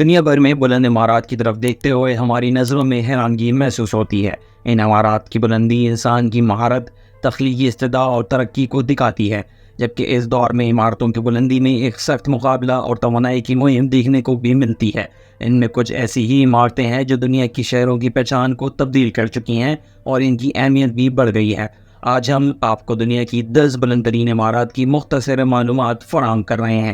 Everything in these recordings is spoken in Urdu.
دنیا بھر میں بلند عمارات کی طرف دیکھتے ہوئے ہماری نظروں میں حیرانگی محسوس ہوتی ہے۔ ان عمارات کی بلندی انسان کی مہارت، تخلیقی استعداد اور ترقی کو دکھاتی ہے، جبکہ اس دور میں عمارتوں کی بلندی میں ایک سخت مقابلہ اور توانائی کی مہم دیکھنے کو بھی ملتی ہے۔ ان میں کچھ ایسی ہی عمارتیں ہیں جو دنیا کی شہروں کی پہچان کو تبدیل کر چکی ہیں اور ان کی اہمیت بھی بڑھ گئی ہے۔ آج ہم آپ کو دنیا کی 10 بلند ترین عمارات کی مختصر معلومات فراہم کر رہے ہیں۔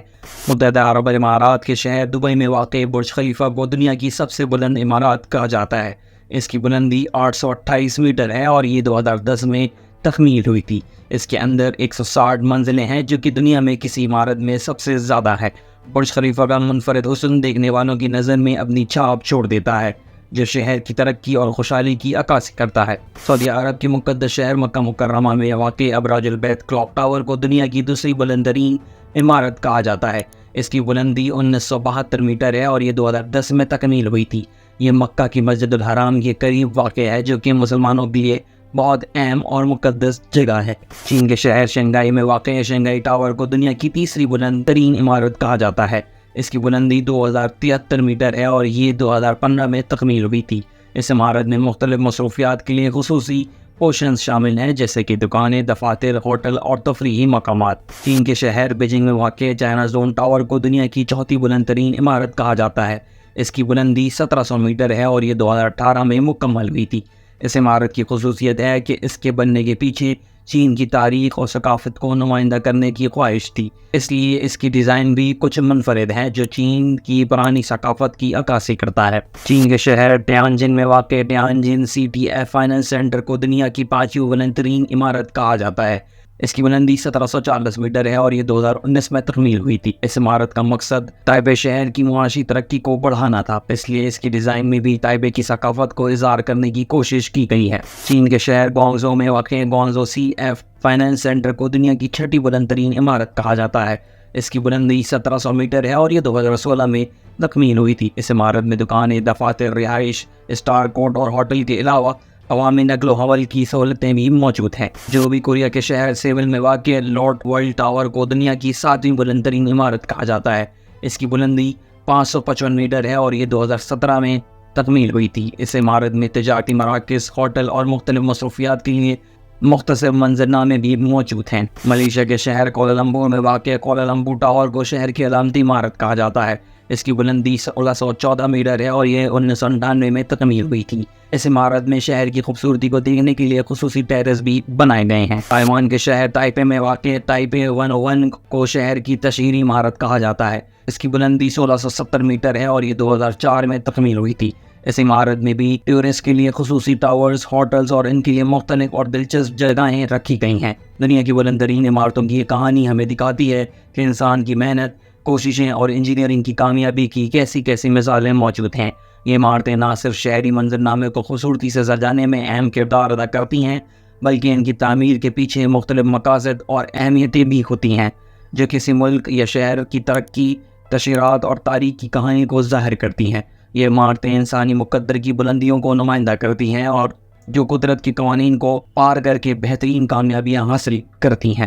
متحدہ عرب امارات کے شہر دبئی میں واقع برج خلیفہ کو دنیا کی سب سے بلند عمارت کہا جاتا ہے۔ اس کی بلندی 828 میٹر ہے اور یہ 2010 میں تکمیل ہوئی تھی۔ اس کے اندر 160 منزلیں ہیں جو کہ دنیا میں کسی عمارت میں سب سے زیادہ ہے۔ برج خلیفہ کا منفرد حسن دیکھنے والوں کی نظر میں اپنی چھاپ چھوڑ دیتا ہے، جو شہر کی ترقی اور خوشحالی کی عکاسی کرتا ہے۔ سعودی عرب کے مقدس شہر مکہ مکرمہ میں واقع ابراج البیت کلاک ٹاور کو دنیا کی دوسری بلند ترین عمارت کہا جاتا ہے۔ اس کی بلندی 1972 میٹر ہے اور یہ 2010 میں تکمیل ہوئی تھی۔ یہ مکہ کی مسجد الحرام کے قریب واقع ہے، جو کہ مسلمانوں کے لیے بہت اہم اور مقدس جگہ ہے۔ چین کے شہر شنگھائی میں واقع شنگھائی ٹاور کو دنیا کی تیسری بلند ترین عمارت کہا جاتا ہے۔ اس کی بلندی 2073 میٹر ہے اور یہ 2015 میں تکمیل ہوئی تھی۔ اس عمارت میں مختلف مصروفیات کے لیے خصوصی پورشنز شامل ہیں، جیسے کہ دکانیں، دفاتر، ہوٹل اور تفریحی مقامات۔ چین کے شہر بیجنگ میں واقع چائنا زون ٹاور کو دنیا کی چوتھی بلند ترین عمارت کہا جاتا ہے۔ اس کی بلندی 1700 میٹر ہے اور یہ 2018 میں مکمل ہوئی تھی۔ اس عمارت کی خصوصیت ہے کہ اس کے بننے کے پیچھے چین کی تاریخ اور ثقافت کو نمائندہ کرنے کی خواہش تھی، اس لیے اس کی ڈیزائن بھی کچھ منفرد ہے جو چین کی پرانی ثقافت کی عکاسی کرتا ہے۔ چین کے شہر ٹیانجن میں واقع ٹیانجن CTF فائنانس سینٹر کو دنیا کی 5ویں بلند ترین عمارت کہا جاتا ہے۔ اس کی بلندی 1740 میٹر ہے اور یہ 2019 میں تکمیل ہوئی تھی۔ اس عمارت کا مقصد تائپے شہر کی معاشی ترقی کو بڑھانا تھا، اس لیے اس کی ڈیزائن میں بھی تائپے کی ثقافت کو اظہار کرنے کی کوشش کی گئی ہے۔ چین کے شہر گوانگژو میں واقع گوانگژو CF فائنانس سینٹر کو دنیا کی 6ٹھی بلند ترین عمارت کہا جاتا ہے۔ اس کی بلندی 1700 میٹر ہے اور یہ 2016 میں تکمیل ہوئی تھی۔ اس عمارت میں دکانیں، دفاتر، رہائش، اسٹار کوٹ اور ہوٹل کے علاوہ عوامی نقل و حمل کی سہولتیں بھی موجود ہیں۔ جنوبی کوریا کے شہر سیول میں واقع لارڈ ورلڈ ٹاور کو دنیا کی 7ویں بلند ترین عمارت کہا جاتا ہے۔ اس کی بلندی 555 میٹر ہے اور یہ 2017 میں تکمیل ہوئی تھی۔ اس عمارت میں تجارتی مراکز، ہوٹل اور مختلف مصروفیات کے لیے مختصر منظرنامے بھی موجود ہیں۔ ملیشیا کے شہر کوالالمپور میں واقع کوالالمپور ٹاور کو شہر کی علامتی عمارت کہا جاتا ہے۔ اس کی بلندی 1614 میٹر ہے اور یہ 1999 میں تکمیل ہوئی تھی۔ اس عمارت میں شہر کی خوبصورتی کو دیکھنے کے لیے خصوصی ٹیرس بھی بنائے گئے ہیں۔ تائیوان کے شہر تائپے میں واقع تائپے 101 کو شہر کی تشہیری عمارت کہا جاتا ہے۔ اس کی بلندی 1670 میٹر ہے اور یہ 2004 میں تکمیل ہوئی تھی۔ اس عمارت میں بھی ٹورسٹ کے لیے خصوصی ٹاورز، ہوٹلز اور ان کے لیے مختلف اور دلچسپ جگہیں رکھی گئی ہیں۔ دنیا کی بلند ترین عمارتوں کی یہ کہانی ہمیں دکھاتی ہے کہ انسان کی محنت، کوششیں اور انجینئرنگ کی کامیابی کی کیسی مثالیں موجود ہیں۔ یہ عمارتیں نہ صرف شہری منظرنامے کو خوبصورتی سے سجانے میں اہم کردار ادا کرتی ہیں، بلکہ ان کی تعمیر کے پیچھے مختلف مقاصد اور اہمیتیں بھی ہوتی ہیں، جو کسی ملک یا شہر کی ترقی، تشہیرات اور تاریخ کی کہانی کو ظاہر کرتی ہیں۔ یہ عمارتیں انسانی مقدر کی بلندیوں کو نمائندہ کرتی ہیں اور جو قدرت کے قوانین کو پار کر کے بہترین کامیابیاں حاصل کرتی ہیں۔